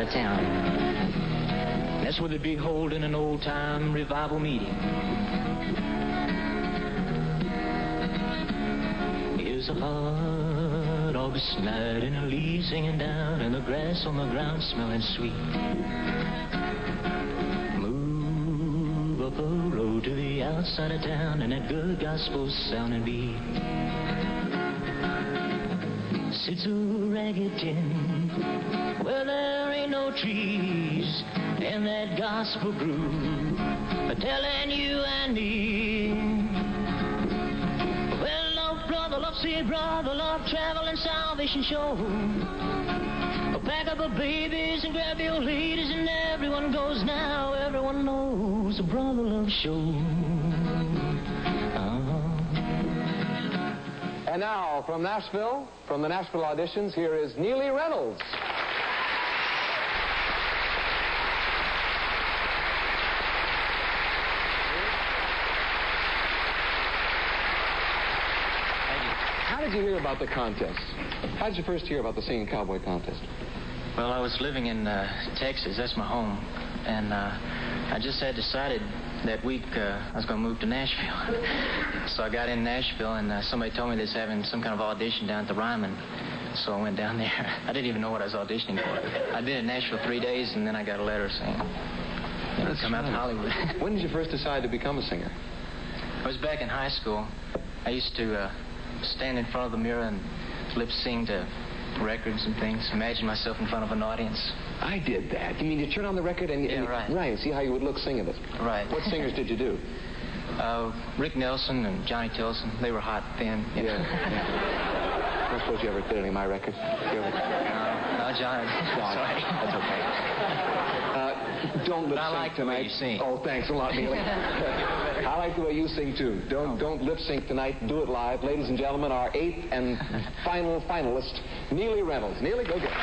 town. That's where they'd be holding an old-time revival meeting. Here's a hot August night and the leaves hanging down and the grass on the ground smelling sweet. Move up a road to the outside of town and that good gospel sounding beat. Sits a ragged tin where there ain't no trees and that gospel groove telling you and me. Well, love, brother, love, see, brother, love, travel and salvation show. Pack up the babies and grab your ladies and everyone goes now. Everyone knows the brother love show. And now, from Nashville, from the Nashville auditions, here is Neely Reynolds. How did you hear about the contest? How did you first hear about the Singing Cowboy contest? Well, I was living in Texas. That's my home. And I just had decided that week I was going to move to Nashville. So I got in Nashville, and somebody told me they was having some kind of audition down at the Ryman. So I went down there. I didn't even know what I was auditioning for. I'd been in Nashville 3 days, and then I got a letter saying, come out to Hollywood. When did you first decide to become a singer? I was back in high school. I used to stand in front of the mirror and lip-sing to records and things, imagine myself in front of an audience. I did that. You mean you turn on the record and... Yeah, right. Right, and see how you would look singing it. Right. What singers did you do? Rick Nelson and Johnny Tilson. They were hot then. Yeah. I don't suppose you ever did any of my records? No, John. Sorry. That's okay. Don't lip sync tonight. You sing. Oh, thanks a lot, Neely. I like the way you sing too. Don't lip sync tonight. Do it live, ladies and gentlemen. Our 8th and final finalist, Neely Reynolds. Neely, go get it.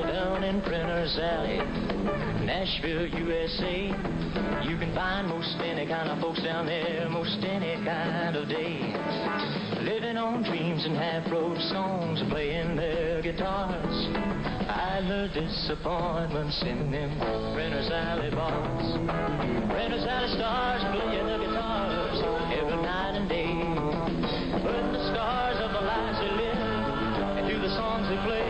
Down in Printer's Alley, Nashville, USA. You can find most any kind of folks down there, most any kind of day. Living on dreams and half-wrote songs, playing their guitars. I learned disappointments in them Printer's Alley bars. Printer's Alley stars playing their guitars every night and day. Putting the scars of the lives they live into the songs they play.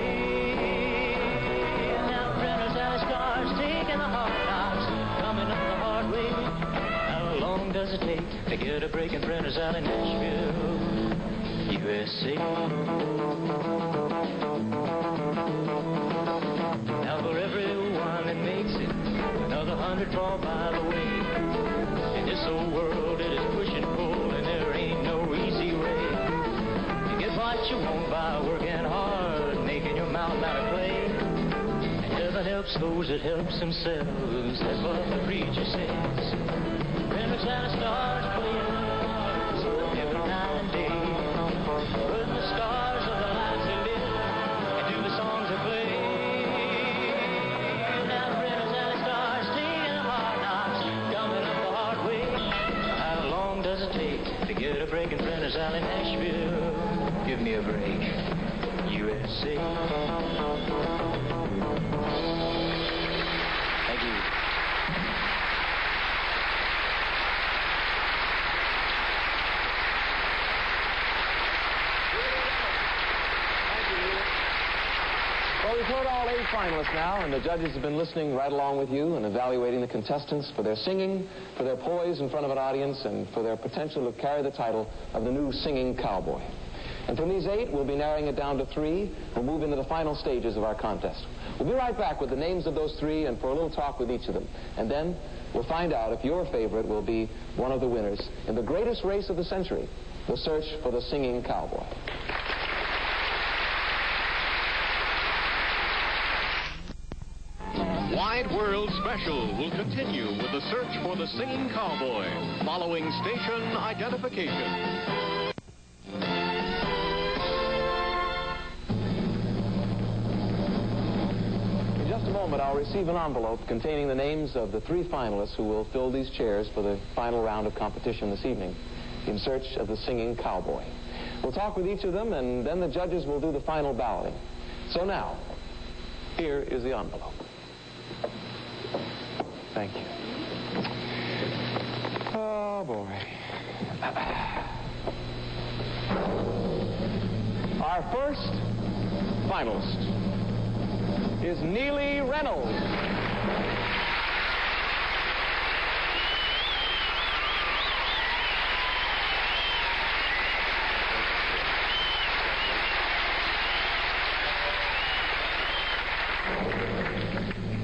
Taking the hard knocks, coming up the hard way. How long does it take to get a break in Printer's Alley, Nashville, USA? Now for everyone that makes it, another 100 fall by the way. In this old world it is push and pull, and there ain't no easy way. You get what you want by working hard, making your mountain out of clay. Heaven helps those that helps themselves. That's what the preacher says. Printer's Alley stars playing their hearts every night and day. Putting the scars of the lives they live into the songs they play. Now Printer's Alley stars taking the hard knocks, coming up the hard way. How long does it take to get a break in Printer's Alley, Nashville? Give me a break, USA. Thank you. Well, we've heard all 8 finalists now, and the judges have been listening right along with you and evaluating the contestants for their singing, for their poise in front of an audience, and for their potential to carry the title of the new Singing Cowboy. And from these 8, we'll be narrowing it down to 3. We'll move into the final stages of our contest. We'll be right back with the names of those 3 and for a little talk with each of them. And then we'll find out if your favorite will be one of the winners in the greatest race of the century, the search for the Singing Cowboy. Wide World Special will continue with the search for the Singing Cowboy following station identification. a moment, I'll receive an envelope containing the names of the 3 finalists who will fill these chairs for the final round of competition this evening, in search of the singing cowboy. We'll talk with each of them, and then the judges will do the final balloting. So now, here is the envelope. Thank you. Oh, boy. Our first finalist is Neely Reynolds.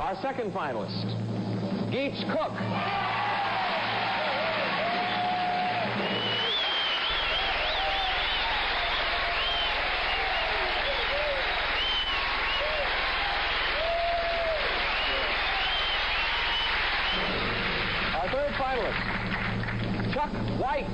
Our second finalist, Geach Cook. Our third finalist, Chuck White.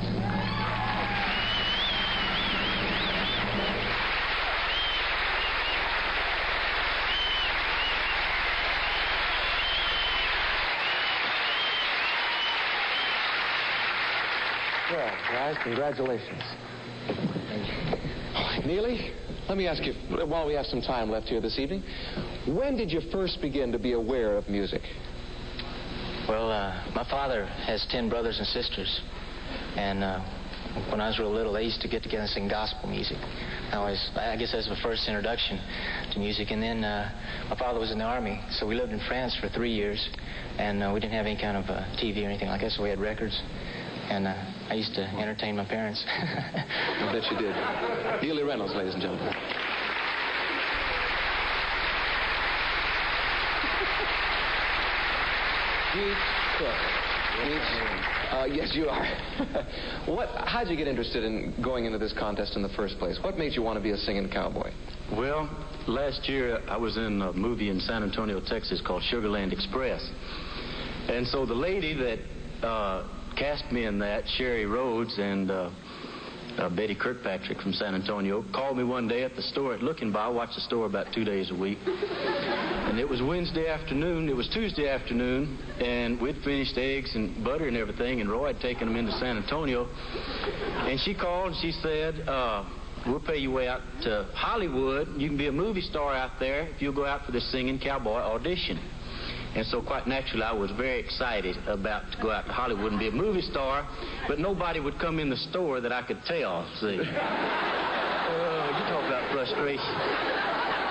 Well, guys, congratulations. Neely, let me ask you, while we have some time left here this evening, when did you first begin to be aware of music? Well, my father has 10 brothers and sisters, and when I was real little, they used to get together and sing gospel music. I guess that was my first introduction to music. And then my father was in the Army, so we lived in France for 3 years, and we didn't have any kind of TV or anything like that, so we had records. And I used to entertain my parents. I bet you did. Neely Reynolds, ladies and gentlemen. Geach Cook. Geach, yes, you are. How'd you get interested in going into this contest in the first place? What made you want to be a singing cowboy? Well, last year I was in a movie in San Antonio, Texas called Sugarland Express. And so the lady that cast me in that, Sherry Rhodes and Betty Kirkpatrick from San Antonio, called me one day at the store at Looking By. I watch the store about 2 days a week. And it was Wednesday afternoon. It was Tuesday afternoon, and we'd finished eggs and butter and everything, and Roy had taken them into San Antonio. And she called and she said, we'll pay you way out to Hollywood. You can be a movie star out there if you'll go out for this singing cowboy audition. And so quite naturally, I was very excited about to go out to Hollywood and be a movie star, but nobody would come in the store that I could tell, see. You talk about frustration.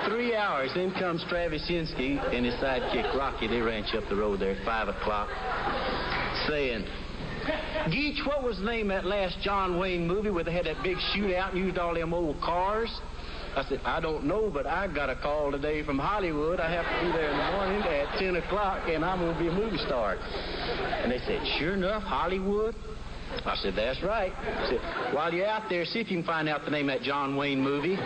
3 hours, in comes Travis Hinsky and his sidekick Rocky. They ranch up the road there at 5 o'clock, saying, Geach, what was the name of that last John Wayne movie where they had that big shootout and used all them old cars? I said, I don't know, but I got a call today from Hollywood. I have to be there in the morning at 10 o'clock, and I'm going to be a movie star. And they said, sure enough, Hollywood? I said, that's right. I said, while you're out there, see if you can find out the name of that John Wayne movie.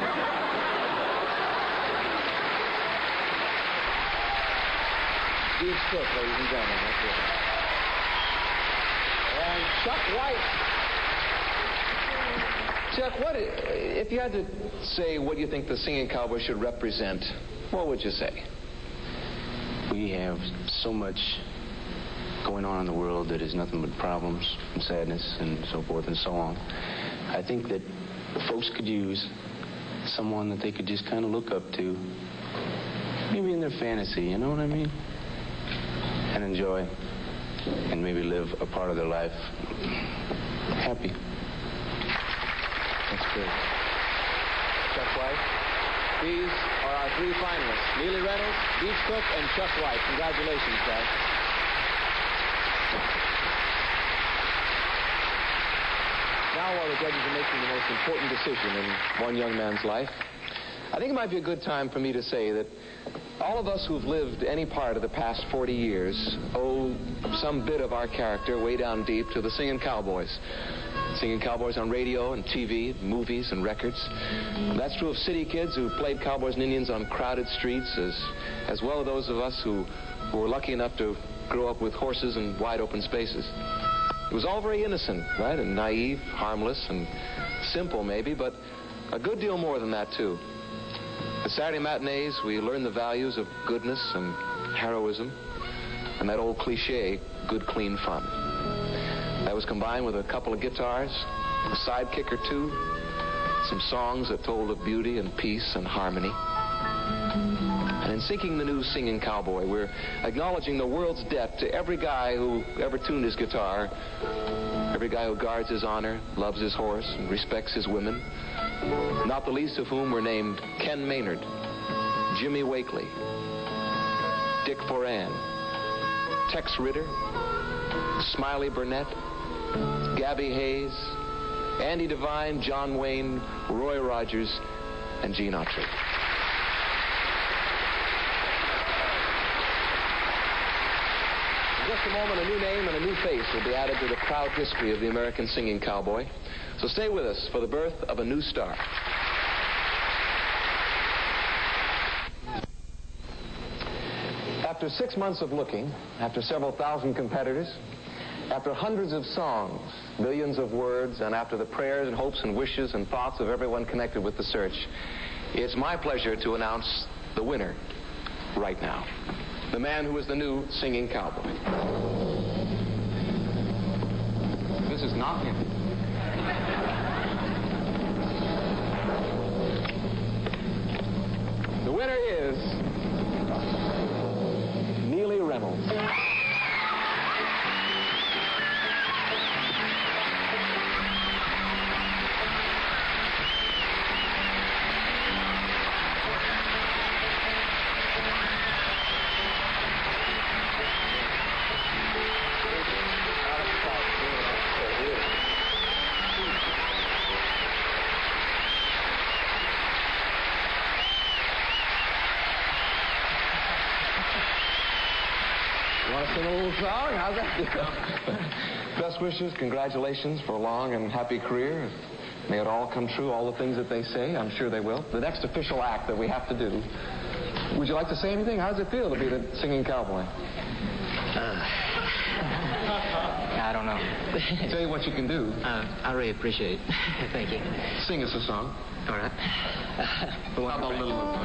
Geach Cook, ladies and gentlemen. That's it. And Chuck White. Chuck, if you had to say what you think the singing cowboy should represent, what would you say? We have so much going on in the world that is nothing but problems and sadness and so forth and so on. I think that folks could use someone that they could just kind of look up to, maybe in their fantasy, you know what I mean? And enjoy and maybe live a part of their life happy. That's good. Chuck White. These are our 3 finalists, Neely Reynolds, Geach Cook, and Chuck White. Congratulations, guys. Now, while the judges are making the most important decision in one young man's life, I think it might be a good time for me to say that all of us who've lived any part of the past 40 years owe some bit of our character way down deep to the singing cowboys. Singing cowboys on radio and TV, movies and records. That's true of city kids who played cowboys and Indians on crowded streets, as well as those of us who were lucky enough to grow up with horses and wide open spaces. It was all very innocent, right? And naive, harmless, and simple maybe, but a good deal more than that, too. The Saturday matinees, we learn the values of goodness and heroism, and that old cliche, good, clean fun. That was combined with a couple of guitars, a sidekick or two, some songs that told of beauty and peace and harmony. And in sinking the new singing cowboy, we're acknowledging the world's debt to every guy who ever tuned his guitar, every guy who guards his honor, loves his horse, and respects his women, not the least of whom were named Ken Maynard, Jimmy Wakely, Dick Foran, Tex Ritter, Smiley Burnett, Gabby Hayes, Andy Devine, John Wayne, Roy Rogers, and Gene Autry. In just a moment, a new name and a new face will be added to the proud history of the American singing cowboy. So stay with us for the birth of a new star. After 6 months of looking, after several thousand competitors, after hundreds of songs, millions of words, and after the prayers and hopes and wishes and thoughts of everyone connected with the search, it's my pleasure to announce the winner right now. The man who is the new singing cowboy. This is not him. The winner is Neely Reynolds. Want to sing a little song? How's that? Best wishes, congratulations for a long and happy career. May it all come true, all the things that they say. I'm sure they will. The next official act that we have to do. Would you like to say anything? How does it feel to be the singing cowboy? I don't know. Tell you what you can do. I really appreciate it. Thank you. Sing us a song. All right. How about a little of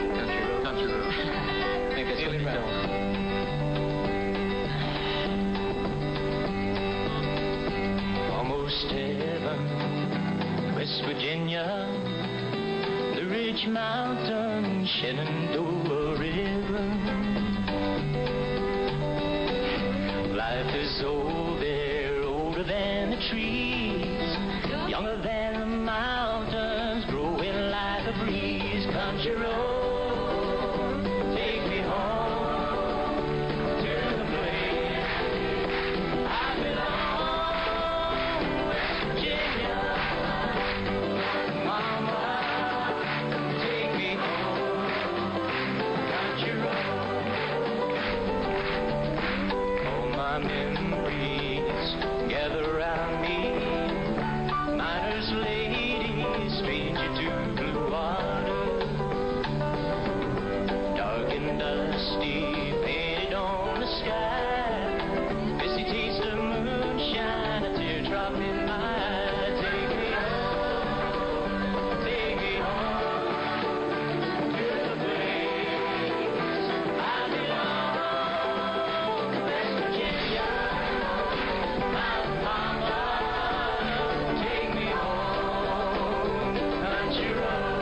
Country Road. Country Road? I think that's what he's doing. Almost heaven, West Virginia, the Ridge Mountain, Shenandoah River. Life is old there, older than the trees, younger than the mountains, growing like a breeze. Country road, take me home to the place I belong, West Virginia. Mama, take me home, country road. All my memories gather around me, miner's lady, stranger to blue water, dark and dusty, painted on the sky, misty taste of moonshine, a teardrop in my eye. Take me home to the place I belong, West Virginia. My mama, take me home, country road.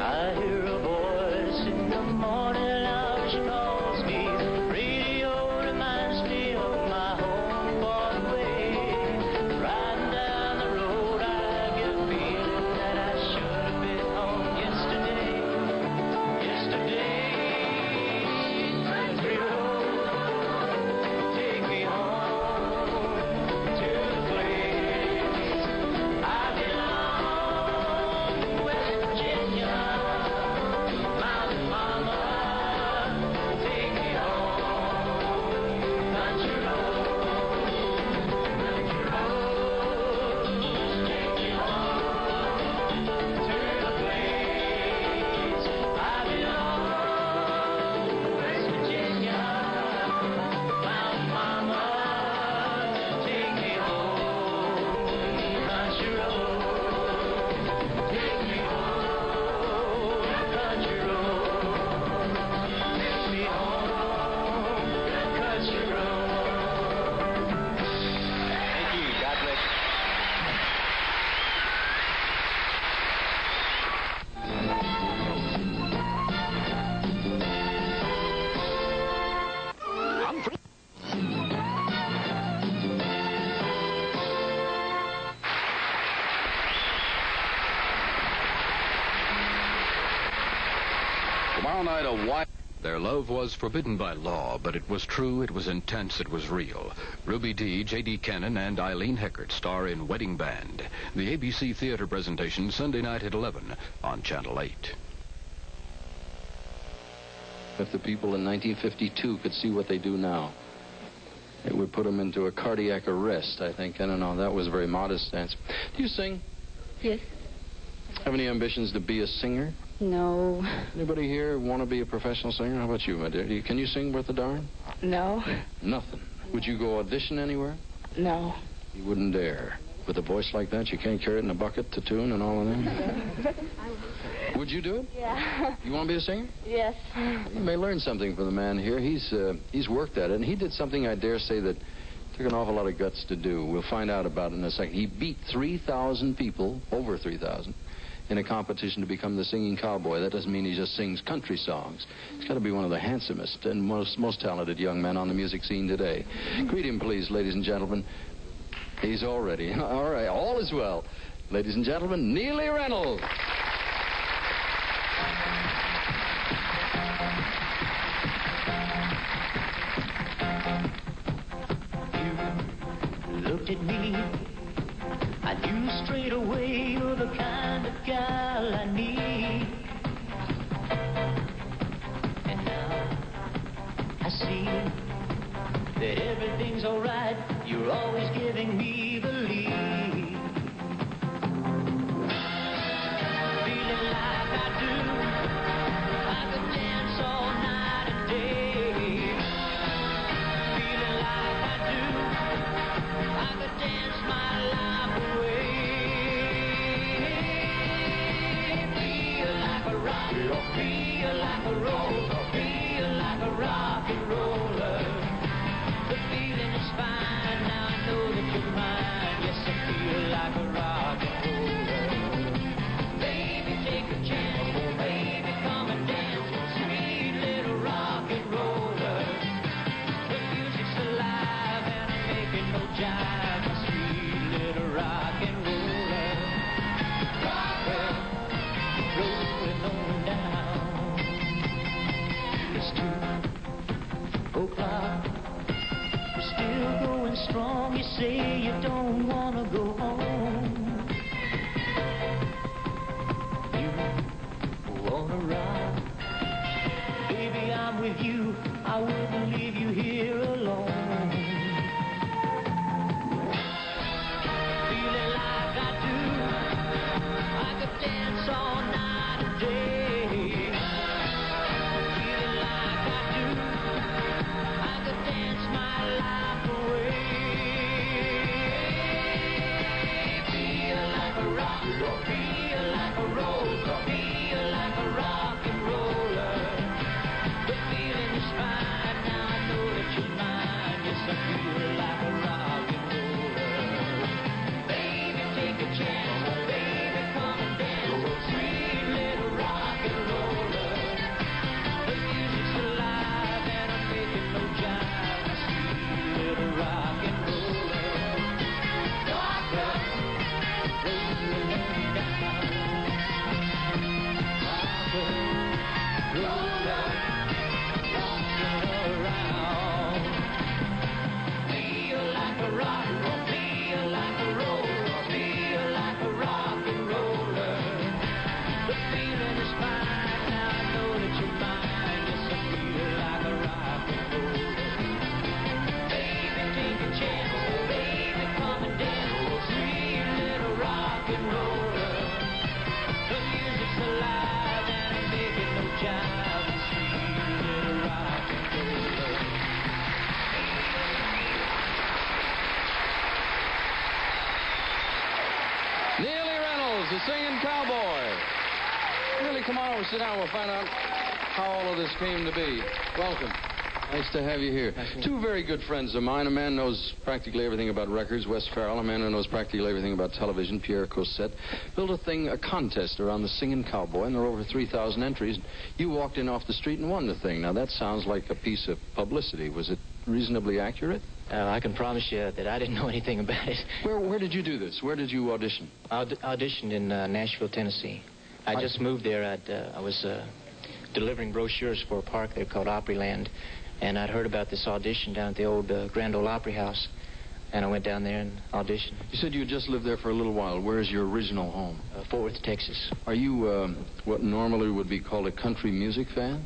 I hear a voice in the morning Tomorrow night, a wide... Their love was forbidden by law, but it was true, it was intense, it was real. Ruby Dee, J.D. Cannon, and Eileen Heckert star in Wedding Band. The ABC Theater presentation, Sunday night at 11 on Channel 8. If the people in 1952 could see what they do now, it would put them into a cardiac arrest, I think. I don't know. That was a very modest answer. Do you sing? Yes. Have any ambitions to be a singer? No. Anybody here want to be a professional singer? How about you, my dear? Can you sing worth a darn? No. Nothing. Would you go audition anywhere? No. You wouldn't dare. With a voice like that, you can't carry it in a bucket to tune and all of that. Would you do it? Yeah. You want to be a singer? Yes. You may learn something from the man here. He's worked at it, and he did something I dare say that took an awful lot of guts to do. We'll find out about it in a second. He beat 3,000 people, over 3,000, in a competition to become the singing cowboy. That doesn't mean he just sings country songs. He's got to be one of the handsomest and most talented young men on the music scene today. Greet him, please, ladies and gentlemen. He's all ready. All right, all is well. Ladies and gentlemen, Neely Reynolds. You looked at me, I knew straight away you're the kind of gal I need. And now I see that everything's all right. You're always giving me the lead. Feeling like I do, I could dance all night and day. Feeling like I do, I could dance my life away. Feel like a rock, feel like a roll, feel like a rock and roller. The feeling is fine, now I know that you're mine. Yes, I feel like a rock and roller. Baby, take a chance, baby, come and dance. Sweet little rock and roller. The music's alive and I'm making no jive. My sweet little rock and roller. Well, rolling on down. It's 2 o'clock. We're still going strong. You say you don't want to go home. You want to rock. Baby, I'm with you. I wouldn't leave you here alone. Feeling like I do. I could dance all night and day. Feeling like I do. I could dance my life away. Feel like a rock, feel like a roll, feel like a rock and roller. The feeling is fine, now I know that you're mine. Yes, I feel like a rock and roller. Baby, take a chance, baby, come and dance. Sweet little rock and roller. The music's alive and I'm making no jive. My sweet little rock and roller. Rocker, rolling on down. Rocker, roller, rocking around. Feel like a rock, feel like a roll, feel like a rock and roller. The feeling is fine, now I know that you're mine. Yes, I feel like a rock and roller. Baby, take a chance, baby, come and dance. Sweet little rock and roller. The music's alive and I'm making no jive. Sweet little rock and roller. Neely Reynolds, the singing cowboy. Neely, come on over, sit down. We'll find out how all of this came to be. Welcome. Nice to have you here. Two very good friends of mine. A man knows practically everything about records, Wes Farrell. A man who knows practically everything about television, Pierre Cossette. Built a contest around the singing cowboy, and there were over 3,000 entries. You walked in off the street and won the thing. Now, that sounds like a piece of publicity. Was it reasonably accurate? I can promise you that I didn't know anything about it. Where did you do this? Where did you audition? I auditioned in Nashville, Tennessee. I just moved there. I was delivering brochures for a park there called Opryland, and I'd heard about this audition down at the old Grand Ole Opry House, and I went down there and auditioned. You said you had just lived there for a little while. Where's your original home? Fort Worth, Texas. Are you what normally would be called a country music fan?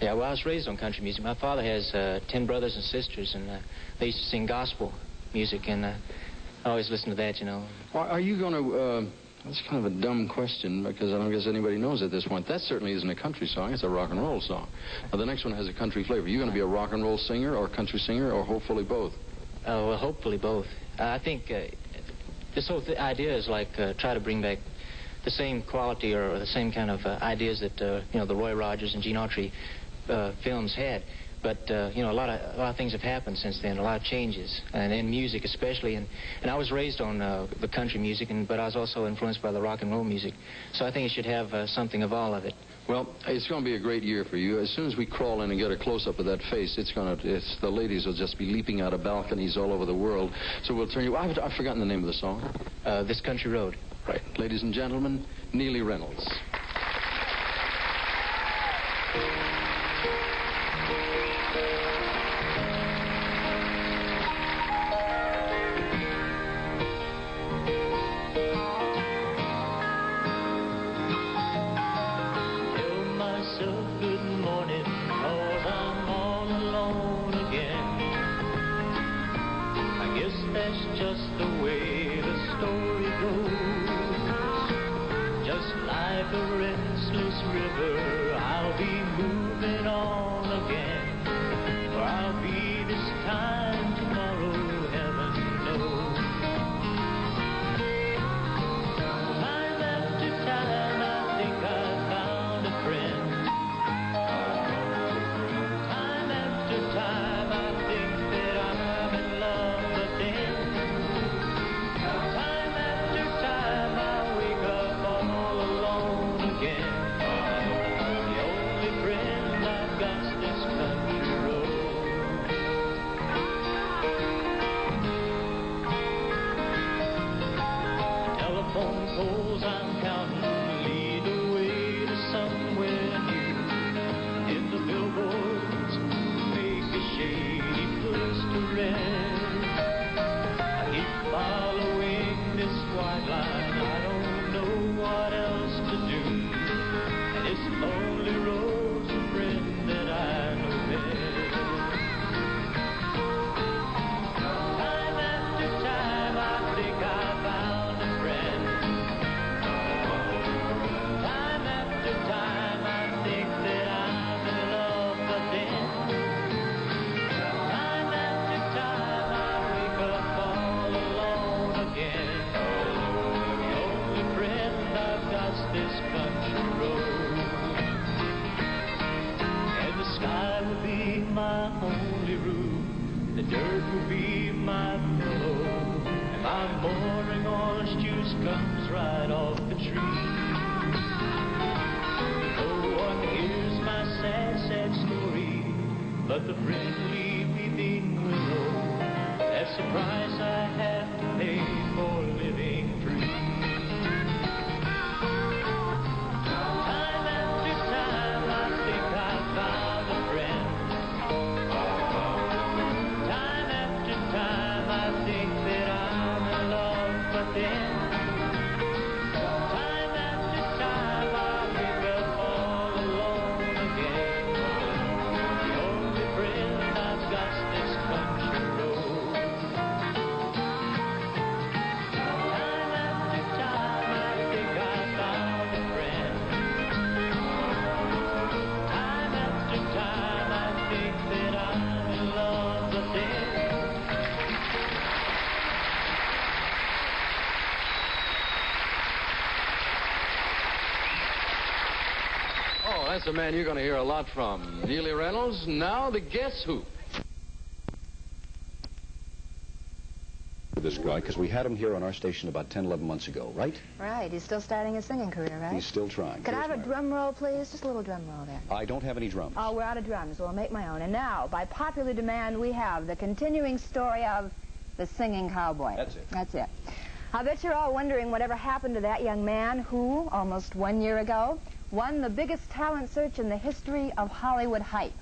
Yeah, well, I was raised on country music. My father has 10 brothers and sisters, and they used to sing gospel music, and I always listened to that, you know. Are you going to... That's kind of a dumb question, because I don't guess anybody knows at this point. That certainly isn't a country song. It's a rock and roll song. Now, the next one has a country flavor. Are you going to be a rock and roll singer or a country singer, or hopefully both? Well, hopefully both. I think this whole idea is like try to bring back the same quality or the same kind of ideas that, you know, the Roy Rogers and Gene Autry films had. But, you know, a lot of things have happened since then, a lot of changes, and in music especially. And I was raised on the country music, but I was also influenced by the rock and roll music. So I think it should have something of all of it. Well, it's going to be a great year for you. As soon as we crawl in and get a close-up of that face, the ladies will just be leaping out of balconies all over the world. So we'll turn you... I've forgotten the name of the song. This Country Road. Right. Ladies and gentlemen, Neely Reynolds. But the friendly weeping willow, that's the price I have to pay for living free. Time after time I think I've found a friend. Time after time I think that I'm in love, but then time after time I wake up all alone again. That's a man you're going to hear a lot from. Neely Reynolds, now the Guess Who. This guy, because we had him here on our station about 10, 11 months ago, right? Right. He's still starting his singing career, right? He's still trying. Could I have a drum roll, please? Just a little drum roll there. I don't have any drums. Oh, we're out of drums, so I'll make my own. And now, by popular demand, we have the continuing story of the singing cowboy. That's it. That's it. I bet you're all wondering whatever happened to that young man who, almost 1 year ago, won the biggest talent search in the history of Hollywood hype.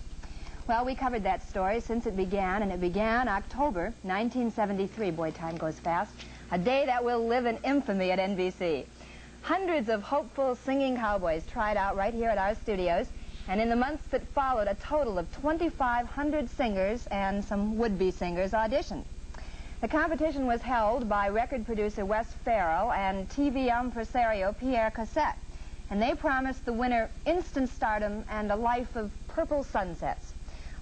Well, we covered that story since it began, and it began October 1973. Boy, time goes fast. A day that will live in infamy at NBC. Hundreds of hopeful singing cowboys tried out right here at our studios, and in the months that followed, a total of 2,500 singers and some would-be singers auditioned. The competition was held by record producer Wes Farrell and TV impresario Pierre Cassette, and they promised the winner instant stardom and a life of purple sunsets.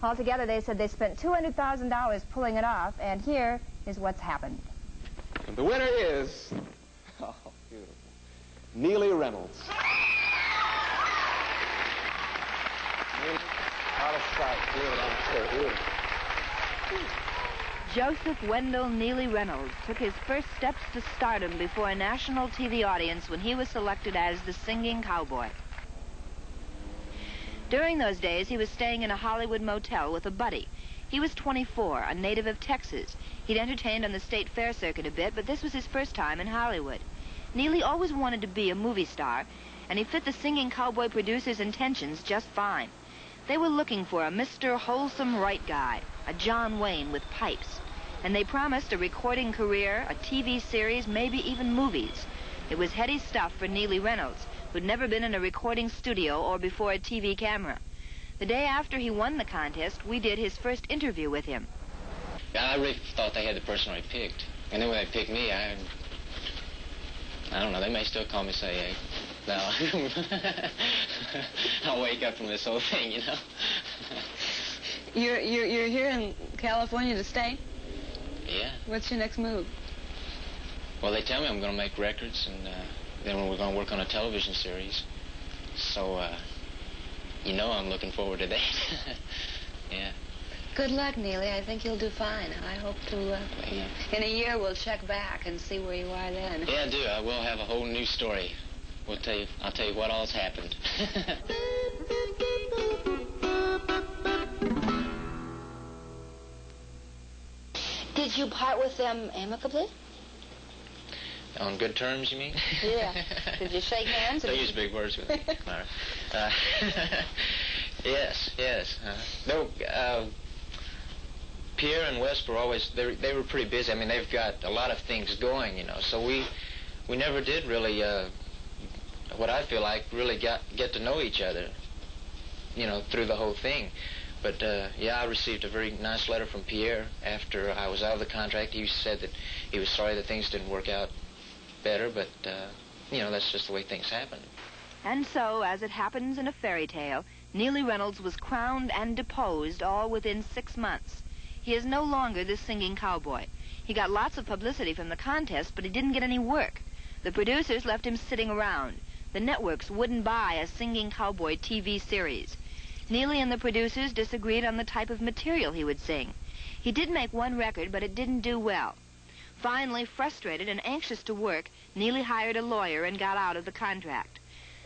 Altogether, they said they spent $200,000 pulling it off, and here is what's happened. And the winner is... Oh, beautiful. Neely Reynolds. Out of sight. Beautiful. Joseph Wendell Neely Reynolds took his first steps to stardom before a national TV audience when he was selected as the singing cowboy. During those days, he was staying in a Hollywood motel with a buddy. He was 24, a native of Texas. He'd entertained on the state fair circuit a bit, but this was his first time in Hollywood. Neely always wanted to be a movie star, and he fit the singing cowboy producer's intentions just fine. They were looking for a Mr. Wholesome Right guy, a John Wayne with pipes. And they promised a recording career, a TV series, maybe even movies. It was heady stuff for Neely Reynolds, who'd never been in a recording studio or before a TV camera. The day after he won the contest, we did his first interview with him. I really thought they had the person I picked. And then when they picked me, I don't know, they may still call me say, no. I'll wake up from this whole thing, you know. You're here in California to stay? Yeah. What's your next move? Well, they tell me I'm going to make records, and then we're going to work on a television series. So, you know I'm looking forward to that. Yeah. Good luck, Neely. I think you'll do fine. I hope to, in a year we'll check back and see where you are then. Yeah, I do. I will have a whole new story. I'll tell you what all's happened. Did you part with them amicably? On good terms, you mean? Yeah. Did you shake hands? Don't use big words with me, Clara. Yes. No, Pierre and Wes were always, they were pretty busy. I mean, they've got a lot of things going, you know, so we never did really, what I feel like, really get to know each other, you know, through the whole thing. But, yeah, I received a very nice letter from Pierre after I was out of the contract. He said that he was sorry that things didn't work out better, but, you know, that's just the way things happen. And so, as it happens in a fairy tale, Neely Reynolds was crowned and deposed all within 6 months. He is no longer the singing cowboy. He got lots of publicity from the contest, but he didn't get any work. The producers left him sitting around. The networks wouldn't buy a singing cowboy TV series. Neely and the producers disagreed on the type of material he would sing. He did make one record, but it didn't do well. Finally, frustrated and anxious to work, Neely hired a lawyer and got out of the contract.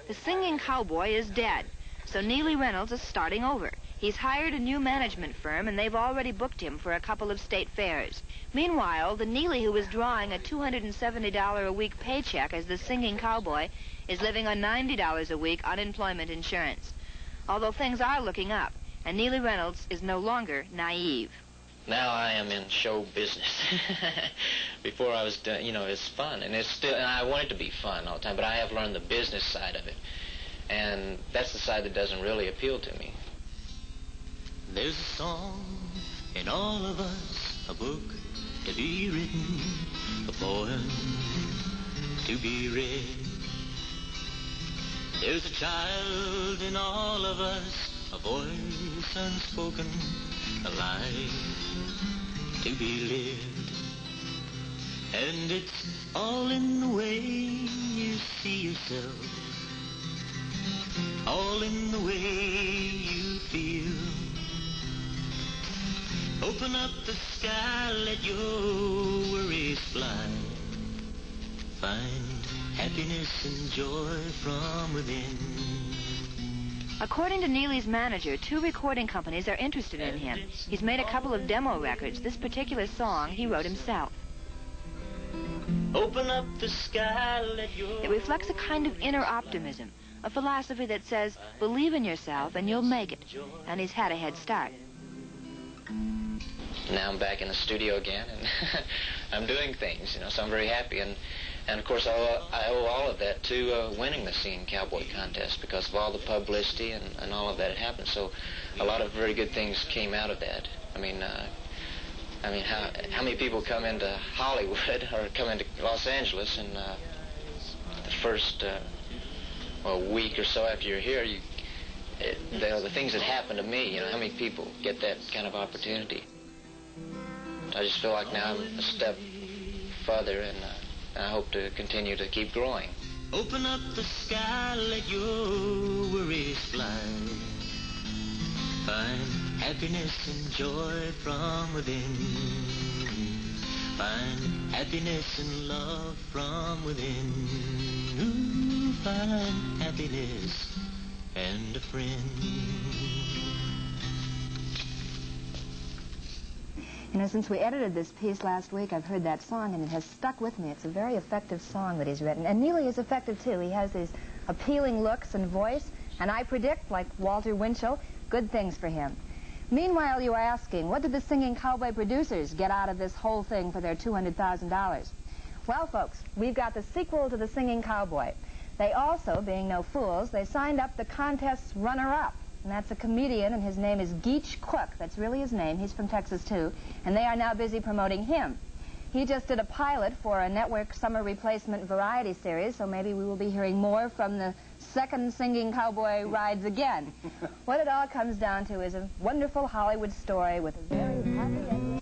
The singing cowboy is dead, so Neely Reynolds is starting over. He's hired a new management firm, and they've already booked him for a couple of state fairs. Meanwhile, the Neely who was drawing a $270 a week paycheck as the singing cowboy is living on $90 a week unemployment insurance. Although things are looking up, and Neely Reynolds is no longer naive. Now I am in show business. Before I was, you know, it's fun, and it's still, and I want it to be fun all the time, but I have learned the business side of it, and that's the side that doesn't really appeal to me. There's a song in all of us, a book to be written, a poem to be read. There's a child in all of us, a voice unspoken, a life to be lived. And it's all in the way you see yourself, all in the way you feel. Open up the sky, let your worries fly. Find happiness and joy from within. According to Neely's manager, 2 recording companies are interested in him. He's made a couple of demo records. This particular song he wrote himself. Open up the sky, let your... It reflects a kind of inner optimism, a philosophy that says, believe in yourself and you'll make it. And he's had a head start. Now I'm back in the studio again, and I'm doing things, you know, so I'm very happy. And of course, I owe all of that to winning the Singing Cowboy contest because of all the publicity and all of that had happened. So a lot of very good things came out of that. I mean, how many people come into Hollywood or come into Los Angeles and the first week or so after you're here, the things that happen to me, you know, how many people get that kind of opportunity? I just feel like now I'm a step further, and I hope to continue to keep growing. Open up the sky, let your worries fly. Find happiness and joy from within. Find happiness and love from within. Ooh, find happiness and a friend. You know, since we edited this piece last week, I've heard that song, and it has stuck with me. It's a very effective song that he's written. And Neely is effective, too. He has these appealing looks and voice, and I predict, like Walter Winchell, good things for him. Meanwhile, you are asking, what did the Singing Cowboy producers get out of this whole thing for their $200,000? Well, folks, we've got the sequel to the Singing Cowboy. They also, being no fools, they signed up the contest's runner-up. And that's a comedian, and his name is Geach Cook. That's really his name. He's from Texas, too. And they are now busy promoting him. He just did a pilot for a network summer replacement variety series, so maybe we will be hearing more from the second Singing Cowboy rides again. What it all comes down to is a wonderful Hollywood story with a very happy ending.